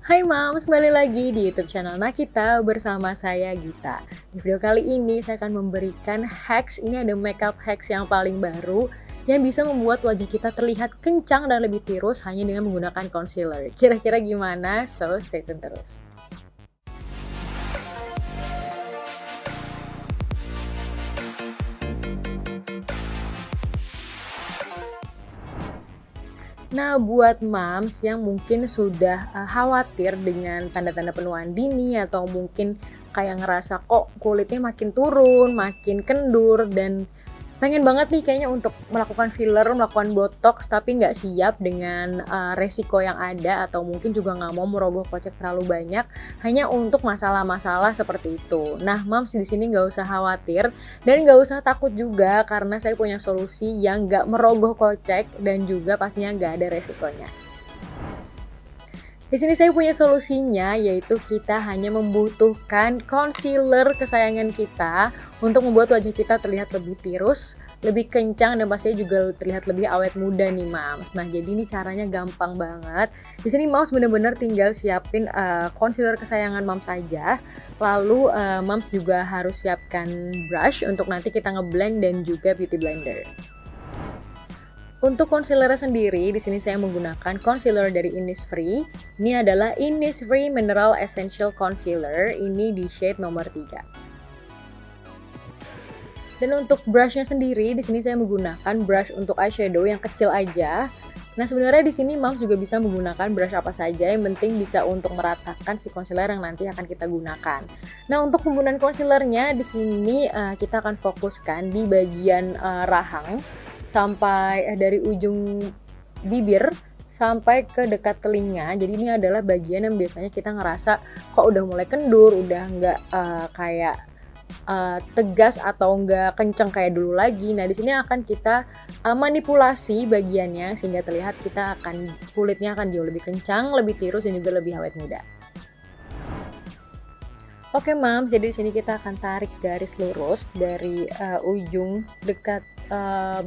Hai Mams, kembali lagi di YouTube channel Nakita bersama saya Gita. Di video kali ini saya akan memberikan hacks, ini ada makeup hacks yang paling baru yang bisa membuat wajah kita terlihat kencang dan lebih tirus hanya dengan menggunakan concealer. Kira-kira gimana? So, stay tune terus. Nah, buat moms yang mungkin sudah khawatir dengan tanda-tanda penuaan dini atau mungkin kayak ngerasa kok kulitnya makin turun, makin kendur, dan pengen banget nih kayaknya untuk melakukan filler, melakukan botox, tapi nggak siap dengan resiko yang ada atau mungkin juga nggak mau merogoh kocek terlalu banyak hanya untuk masalah-masalah seperti itu. Nah, moms di sini nggak usah khawatir dan nggak usah takut juga karena saya punya solusi yang nggak merogoh kocek dan juga pastinya nggak ada resikonya. Di sini saya punya solusinya, yaitu kita hanya membutuhkan concealer kesayangan kita untuk membuat wajah kita terlihat lebih tirus, lebih kencang, dan pastinya juga terlihat lebih awet muda nih Mams. Nah, jadi ini caranya gampang banget. Di sini Mams bener-bener tinggal siapin concealer kesayangan Mams saja. Lalu Mams juga harus siapkan brush untuk nanti kita ngeblend dan juga beauty blender. Untuk concealer sendiri, di sini saya menggunakan concealer dari Innisfree. Ini adalah Innisfree Mineral Essential Concealer. Ini di shade nomor 3. Dan untuk brushnya sendiri, di sini saya menggunakan brush untuk eyeshadow yang kecil aja. Nah, sebenarnya di sini Moms juga bisa menggunakan brush apa saja, yang penting bisa untuk meratakan si concealer yang nanti akan kita gunakan. Nah, untuk penggunaan concealernya di sini kita akan fokuskan di bagian rahang sampai dari ujung bibir sampai ke dekat telinga. Jadi ini adalah bagian yang biasanya kita ngerasa kok udah mulai kendur, udah nggak kayak tegas atau nggak kenceng kayak dulu lagi. Nah, di sini akan kita manipulasi bagiannya sehingga terlihat kulitnya akan jauh lebih kencang, lebih tirus, dan juga lebih awet muda. Oke Mams, jadi di sini kita akan tarik garis lurus dari ujung dekat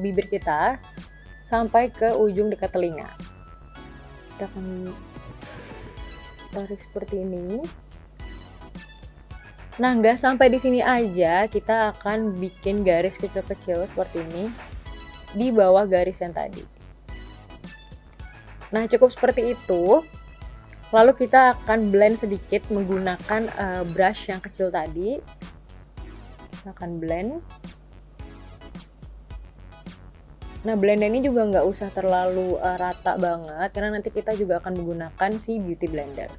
bibir kita sampai ke ujung dekat telinga. Kita akan tarik seperti ini. Nah, nggak sampai di sini aja, kita akan bikin garis kecil-kecil seperti ini di bawah garis yang tadi. Nah, cukup seperti itu. Lalu kita akan blend sedikit menggunakan brush yang kecil tadi. Kita akan blend. Nah, blend ini juga nggak usah terlalu rata banget karena nanti kita juga akan menggunakan si beauty blender.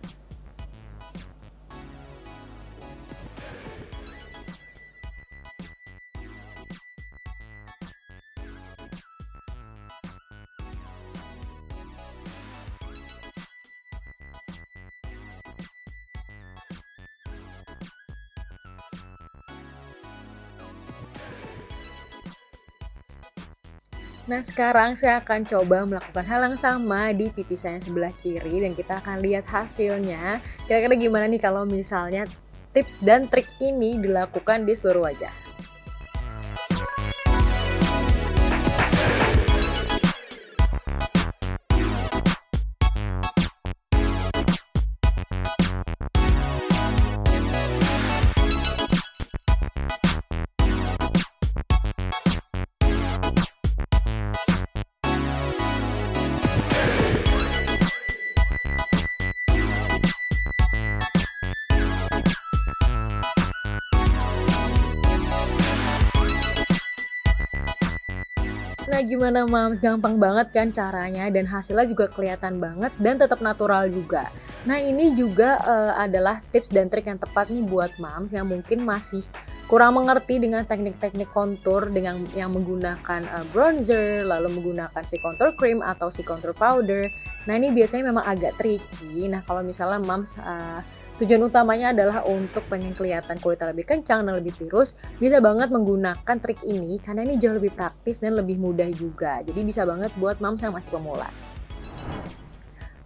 Nah, sekarang saya akan coba melakukan hal yang sama di pipi saya sebelah kiri dan kita akan lihat hasilnya. Kira-kira gimana nih kalau misalnya tips dan trik ini dilakukan di seluruh wajah. Nah, gimana Mams? Gampang banget kan caranya dan hasilnya juga kelihatan banget dan tetap natural juga. Nah, ini juga adalah tips dan trik yang tepat nih buat Mams yang mungkin masih kurang mengerti dengan teknik-teknik kontur dengan yang menggunakan bronzer, lalu menggunakan si contour cream atau si contour powder. Nah, ini biasanya memang agak tricky. Nah, kalau misalnya Mams tujuan utamanya adalah untuk pengen kelihatan kulitnya lebih kencang dan lebih tirus, bisa banget menggunakan trik ini karena ini jauh lebih praktis dan lebih mudah juga. Jadi bisa banget buat moms yang masih pemula.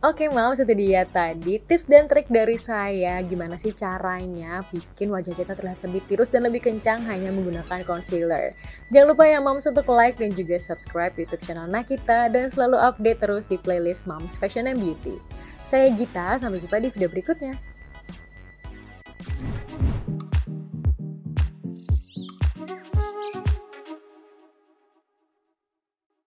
Oke moms, itu dia tadi tips dan trik dari saya gimana sih caranya bikin wajah kita terlihat lebih tirus dan lebih kencang hanya menggunakan concealer. Jangan lupa ya moms untuk like dan juga subscribe YouTube channel Nakita dan selalu update terus di playlist Moms Fashion and Beauty. Saya Gita, sampai jumpa di video berikutnya.